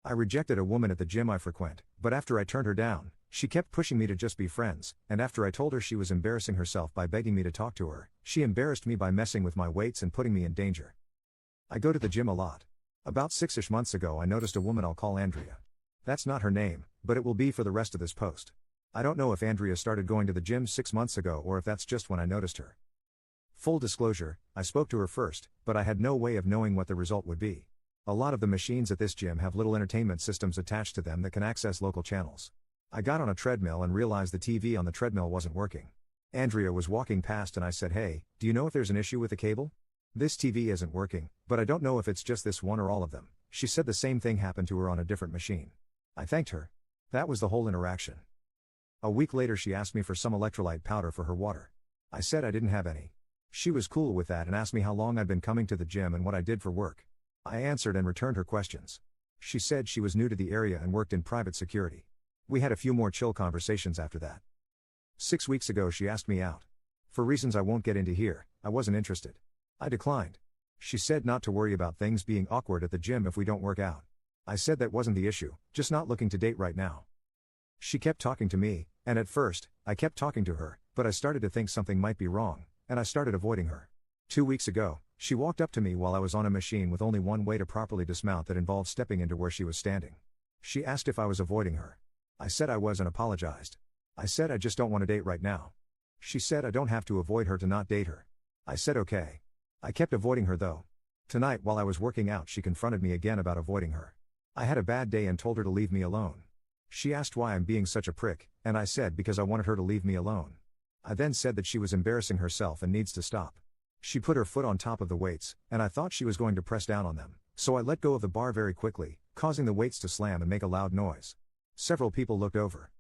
I rejected a woman at the gym I frequent, but after I turned her down, she kept pushing me to just be friends, and after I told her she was embarrassing herself by begging me to talk to her, she embarrassed me by messing with my weights and putting me in danger. I go to the gym a lot. About 6-ish months ago I noticed a woman I'll call Andrea. That's not her name, but it will be for the rest of this post. I don't know if Andrea started going to the gym 6 months ago or if that's just when I noticed her. Full disclosure, I spoke to her first, but I had no way of knowing what the result would be. A lot of the machines at this gym have little entertainment systems attached to them that can access local channels. I got on a treadmill and realized the TV on the treadmill wasn't working. Andrea was walking past and I said, "Hey, do you know if there's an issue with the cable? This TV isn't working, but I don't know if it's just this one or all of them." She said the same thing happened to her on a different machine. I thanked her. That was the whole interaction. A week later she asked me for some electrolyte powder for her water. I said I didn't have any. She was cool with that and asked me how long I'd been coming to the gym and what I did for work. I answered and returned her questions. She said she was new to the area and worked in private security. We had a few more chill conversations after that. 6 weeks ago she asked me out. For reasons I won't get into here, I wasn't interested. I declined. She said not to worry about things being awkward at the gym if we don't work out. I said that wasn't the issue, just not looking to date right now. She kept talking to me, and at first, I kept talking to her, but I started to think something might be wrong, and I started avoiding her. 2 weeks ago, she walked up to me while I was on a machine with only one way to properly dismount that involved stepping into where she was standing. She asked if I was avoiding her. I said I was and apologized. I said I just don't want to date right now. She said I don't have to avoid her to not date her. I said okay. I kept avoiding her though. Tonight while I was working out she confronted me again about avoiding her. I had a bad day and told her to leave me alone. She asked why I'm being such a prick, and I said because I wanted her to leave me alone. I then said that she was embarrassing herself and needs to stop. She put her foot on top of the weights, and I thought she was going to press down on them, so I let go of the bar very quickly, causing the weights to slam and make a loud noise. Several people looked over.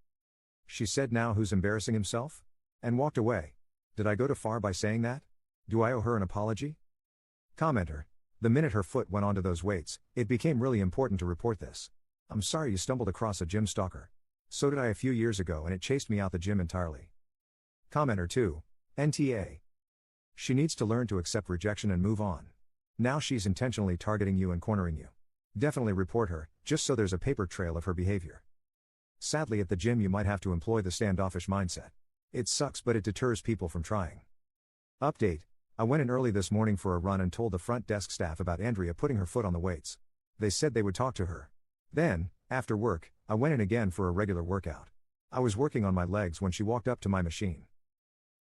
She said, "Now who's embarrassing himself?" and walked away. Did I go too far by saying that? Do I owe her an apology? Commenter. The minute her foot went onto those weights, it became really important to report this. I'm sorry you stumbled across a gym stalker. So did I a few years ago and it chased me out the gym entirely. Commenter 2. NTA. She needs to learn to accept rejection and move on. Now she's intentionally targeting you and cornering you. Definitely report her, just so there's a paper trail of her behavior. Sadly at the gym you might have to employ the standoffish mindset. It sucks but it deters people from trying. Update. I went in early this morning for a run and told the front desk staff about Andrea putting her foot on the weights. They said they would talk to her. Then, after work, I went in again for a regular workout. I was working on my legs when she walked up to my machine.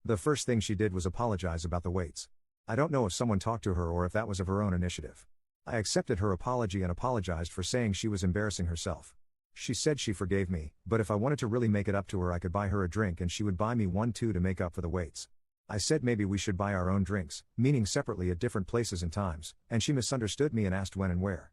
The first thing she did was apologize about the weights. I don't know if someone talked to her or if that was of her own initiative. I accepted her apology and apologized for saying she was embarrassing herself. She said she forgave me, but if I wanted to really make it up to her I could buy her a drink and she would buy me one too to make up for the weights. I said maybe we should buy our own drinks, meaning separately at different places and times, and she misunderstood me and asked when and where.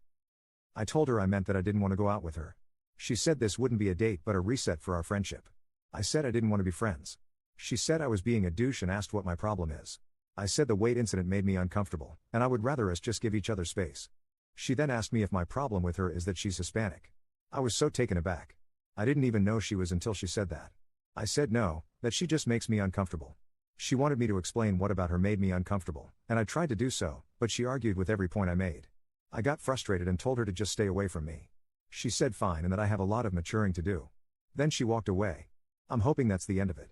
I told her I meant that I didn't want to go out with her. She said this wouldn't be a date but a reset for our friendship. I said I didn't want to be friends. She said I was being a douche and asked what my problem is. I said the weight incident made me uncomfortable, and I would rather us just give each other space. She then asked me if my problem with her is that she's Hispanic. I was so taken aback. I didn't even know she was until she said that. I said no, that she just makes me uncomfortable. She wanted me to explain what about her made me uncomfortable, and I tried to do so, but she argued with every point I made. I got frustrated and told her to just stay away from me. She said fine and that I have a lot of maturing to do. Then she walked away. I'm hoping that's the end of it.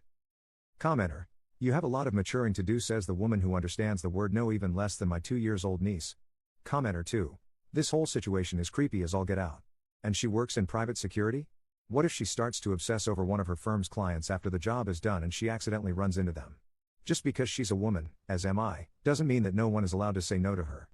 Commenter. You have a lot of maturing to do, says the woman who understands the word no even less than my 2-year-old niece. Commenter 2. This whole situation is creepy as all get out. And she works in private security? What if she starts to obsess over one of her firm's clients after the job is done and she accidentally runs into them? Just because she's a woman, as am I, doesn't mean that no one is allowed to say no to her.